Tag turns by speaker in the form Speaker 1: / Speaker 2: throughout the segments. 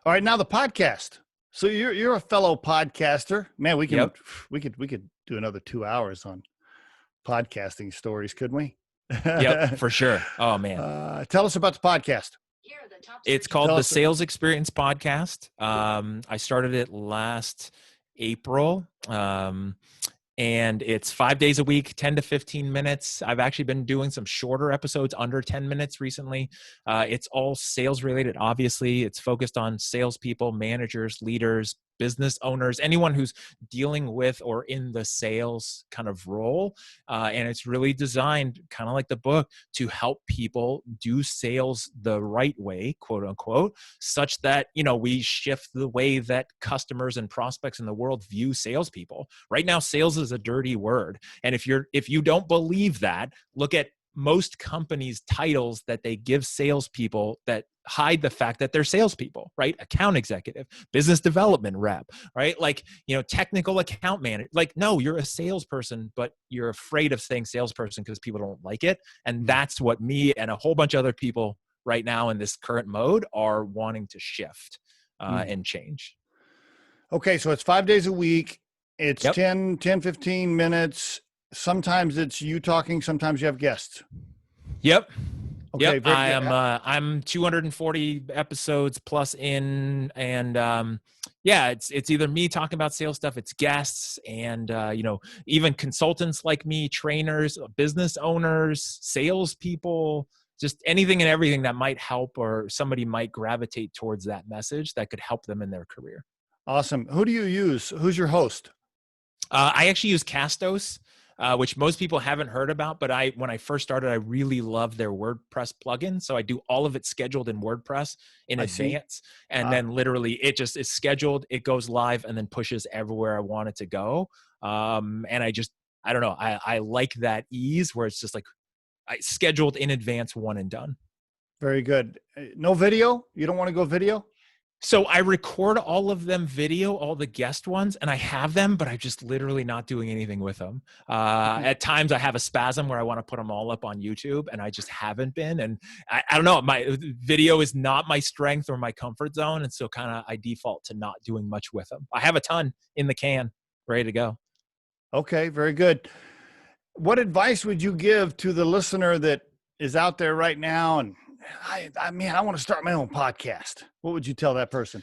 Speaker 1: All right, now the podcast. So you're a fellow podcaster, man.
Speaker 2: Yep.
Speaker 1: We could do another 2 hours on podcasting stories, couldn't we?
Speaker 2: Yep, for sure. Oh man.
Speaker 1: Tell us about the podcast.
Speaker 2: It's called
Speaker 1: Tell
Speaker 2: the
Speaker 1: us.
Speaker 2: Sales Experience Podcast. I started it last April. And it's 5 days a week, 10 to 15 minutes. I've actually been doing some shorter episodes under 10 minutes recently. It's all sales related, obviously. It's focused on salespeople, managers, leaders, business owners, anyone who's dealing with or in the sales kind of role. And it's really designed, kind of like the book, to help people do sales the right way, quote unquote, such that, we shift the way that customers and prospects in the world view salespeople. Right now, sales is a dirty word. And if you don't believe that, look at most companies' titles that they give salespeople that hide the fact that they're salespeople, right? Account executive, business development rep, right? Like, technical account manager. Like, no, you're a salesperson, but you're afraid of saying salesperson because people don't like it. And that's what me and a whole bunch of other people right now in this current mode are wanting to shift and change.
Speaker 1: Okay, so it's 5 days a week. It's
Speaker 2: Yep.
Speaker 1: 15 minutes. Sometimes it's you talking. Sometimes you have guests.
Speaker 2: Yep.
Speaker 1: Okay,
Speaker 2: yep. I'm 240 episodes plus in, and it's either me talking about sales stuff, it's guests, and even consultants like me, trainers, business owners, salespeople, just anything and everything that might help, or somebody might gravitate towards that message that could help them in their career.
Speaker 1: Awesome. Who do you use? Who's your host?
Speaker 2: I actually use Castos, which most people haven't heard about, but when I first started, I really loved their WordPress plugin. So I do all of it scheduled in WordPress in advance. And then literally it just is scheduled, it goes live, and then pushes everywhere I want it to go. And I don't know, I like that ease where it's just like I scheduled in advance, one and done.
Speaker 1: Very good. No video? You don't want to go video?
Speaker 2: So I record all of them video, all the guest ones, and I have them, but I'm just literally not doing anything with them. At times I have a spasm where I want to put them all up on YouTube, and I just haven't been. And I don't know, my video is not my strength or my comfort zone. And so kind of I default to not doing much with them. I have a ton in the can, ready to go.
Speaker 1: Okay, very good. What advice would you give to the listener that is out there right now and I want to start my own podcast? What would you tell that person?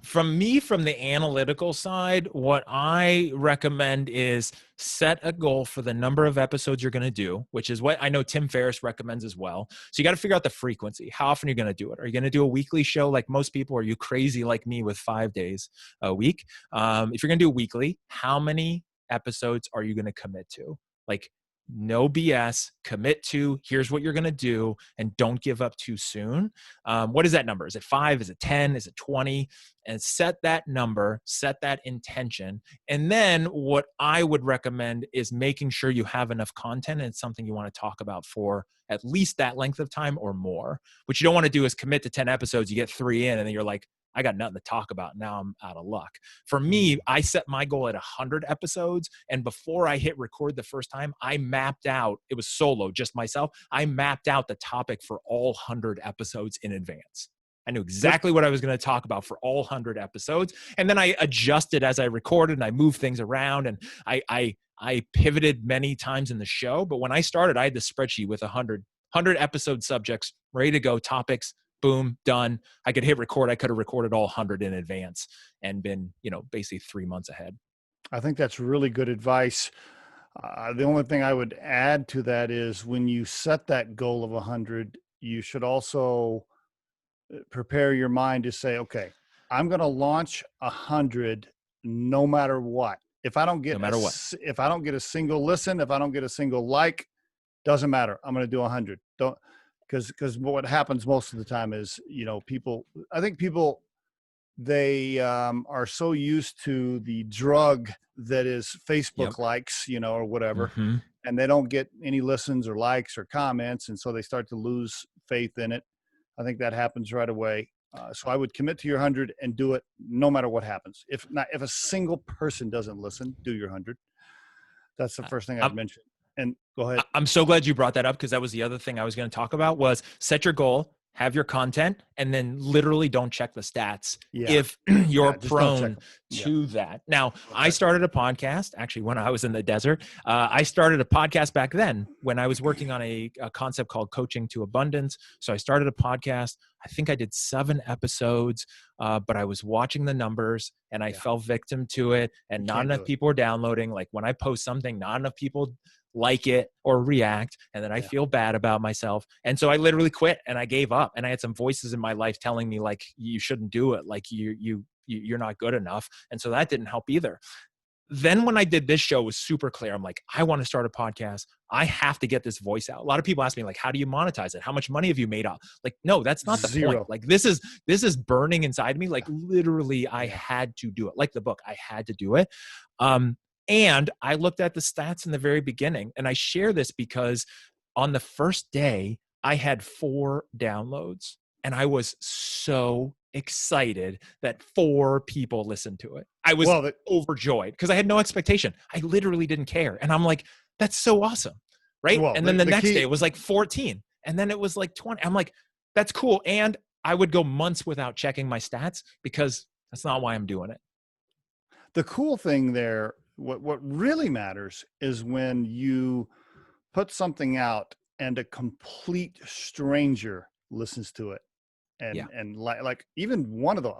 Speaker 2: From the analytical side, what I recommend is set a goal for the number of episodes you're going to do, which is what I know Tim Ferriss recommends as well. So you got to figure out the frequency. How often are you going to do it? Are you going to do a weekly show like most people? Or are you crazy like me with 5 days a week? If you're going to do weekly, how many episodes are you going to commit to? Like, no BS, commit to, here's what you're going to do, and don't give up too soon. What is that number? Is it 5? Is it 10? Is it 20? And set that number, set that intention. And then what I would recommend is making sure you have enough content and it's something you want to talk about for at least that length of time or more. What you don't want to do is commit to 10 episodes, you get 3 in, and then you're like, I got nothing to talk about. Now I'm out of luck. For me, I set my goal at 100 episodes. And before I hit record the first time, I mapped out, it was solo, just myself. I mapped out the topic for all 100 episodes in advance. I knew exactly what I was going to talk about for all 100 episodes. And then I adjusted as I recorded and I moved things around, and I pivoted many times in the show. But when I started, I had this spreadsheet with 100 episode subjects ready to go, topics, boom, done. I could hit record. I could have recorded all 100 in advance and been, basically 3 months ahead.
Speaker 1: I think that's really good advice. The only thing I would add to that is when you set that goal of 100, you should also prepare your mind to say, okay, I'm going to launch 100 no matter what. If I don't get if I don't get a single listen, if I don't get a single like, doesn't matter. I'm going to do 100. Because what happens most of the time is, people, they are so used to the drug that is Facebook likes, or whatever, and they don't get any listens or likes or comments. And so they start to lose faith in it. I think that happens right away. So I would commit to your 100 and do it no matter what happens. If a single person doesn't listen, do your 100. That's the first thing I'd mention. And go ahead.
Speaker 2: I'm so glad you brought that up, because that was the other thing I was going to talk about was set your goal, have your content, and then literally don't check the stats
Speaker 1: Yeah.
Speaker 2: if you're
Speaker 1: Just don't check
Speaker 2: prone
Speaker 1: 'em. Yeah.
Speaker 2: to that. Now,
Speaker 1: Don't
Speaker 2: I
Speaker 1: check 'em.
Speaker 2: started a podcast actually when I was in the desert. I started a podcast back then when I was working on a concept called Coaching to Abundance. So I started a podcast. I think I did 7 episodes, but I was watching the numbers and I
Speaker 1: Yeah.
Speaker 2: fell victim to it. And
Speaker 1: You
Speaker 2: not
Speaker 1: can't do
Speaker 2: enough
Speaker 1: it.
Speaker 2: people were downloading. Like when I post something, not enough people like it or react, and then I
Speaker 1: Yeah.
Speaker 2: feel bad about myself. And so I literally quit and I gave up. And I had some voices in my life telling me like, you shouldn't do it. Like you're not good enough. And so that didn't help either. Then when I did this show, it was super clear. I'm like, I want to start a podcast. I have to get this voice out. A lot of people ask me like, how do you monetize it? How much money have you made off? Like, no, that's not the point.
Speaker 1: 0.
Speaker 2: Like this is burning inside me. Like literally I
Speaker 1: Yeah.
Speaker 2: had to do it. Like the book, I had to do it. And I looked at the stats in the very beginning, and I share this because on the first day I had 4 downloads, and I was so excited that 4 people listened to it. I was overjoyed because I had no expectation. I literally didn't care. And I'm like, that's so awesome. Right.
Speaker 1: Well,
Speaker 2: and then the next
Speaker 1: key,
Speaker 2: day it was like 14. And then it was like 20. I'm like, that's cool. And I would go months without checking my stats because that's not why I'm doing it.
Speaker 1: The cool thing there, what really matters is when you put something out and a complete stranger listens to it. And like even one of the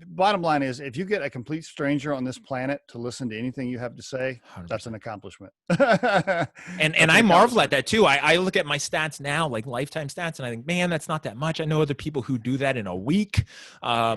Speaker 1: bottom line is, if you get a complete stranger on this planet to listen to anything you have to say,
Speaker 2: 100%.
Speaker 1: That's an accomplishment.
Speaker 2: And I marvel at that too. I look at my stats now, like lifetime stats, and I think, man, that's not that much. I know other people who do that in a week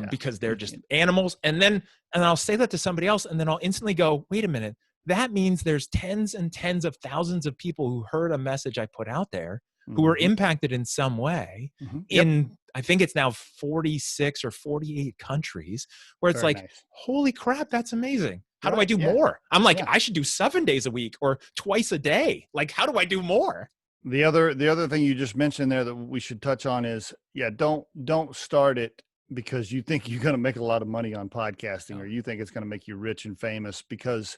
Speaker 2: because they're just animals. And I'll say that to somebody else, and then I'll instantly go, wait a minute. That means there's tens and tens of thousands of people who heard a message I put out there who were impacted in some way in, I think it's now 46 or 48 countries, where it's
Speaker 1: Very
Speaker 2: like,
Speaker 1: nice.
Speaker 2: holy crap, that's amazing. How do I
Speaker 1: Right,
Speaker 2: do
Speaker 1: yeah.
Speaker 2: more? I'm like,
Speaker 1: Yeah.
Speaker 2: I should do 7 days a week or twice a day. Like, how do I do more?
Speaker 1: The other thing you just mentioned there that we should touch on is, don't start it because you think you're going to make a lot of money on podcasting or you think it's going to make you rich and famous, because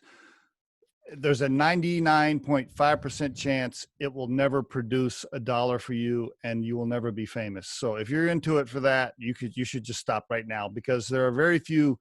Speaker 1: there's a 99.5% chance it will never produce $1 for you and you will never be famous. So if you're into it for that, you should just stop right now, because there are very few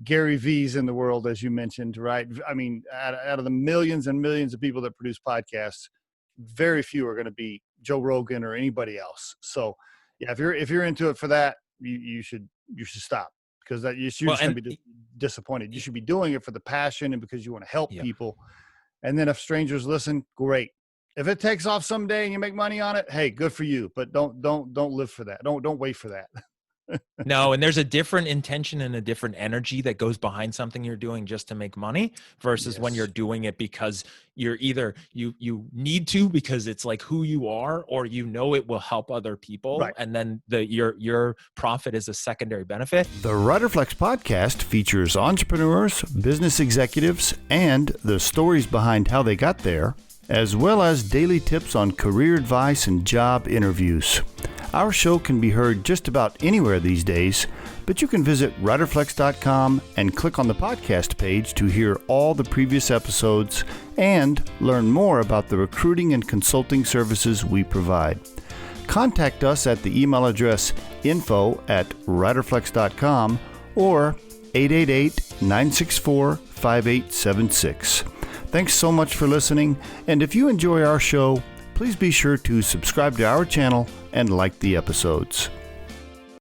Speaker 1: Gary V's in the world, as you mentioned, right? I mean, out of the millions and millions of people that produce podcasts, very few are going to be Joe Rogan or anybody else. So yeah, if you're into it for that, you should stop, because that you're just going to be disappointed. You should be doing it for the passion and because you want to help people. And then if strangers listen, great. If it takes off someday and you make money on it, hey, good for you. But don't live for that. Don't wait for that.
Speaker 2: No, and there's a different intention and a different energy that goes behind something you're doing just to make money versus when you're doing it because you're either you need to because it's like who you are, or you know it will help other people,
Speaker 1: Right.
Speaker 2: and then your profit is a secondary benefit.
Speaker 1: The Riderflex podcast features entrepreneurs, business executives, and the stories behind how they got there, as well as daily tips on career advice and job interviews. Our show can be heard just about anywhere these days, but you can visit riderflex.com and click on the podcast page to hear all the previous episodes and learn more about the recruiting and consulting services we provide. Contact us at the email address info@riderflex.com or 888-964-5876. Thanks so much for listening, and if you enjoy our show, please be sure to subscribe to our channel and like the episodes.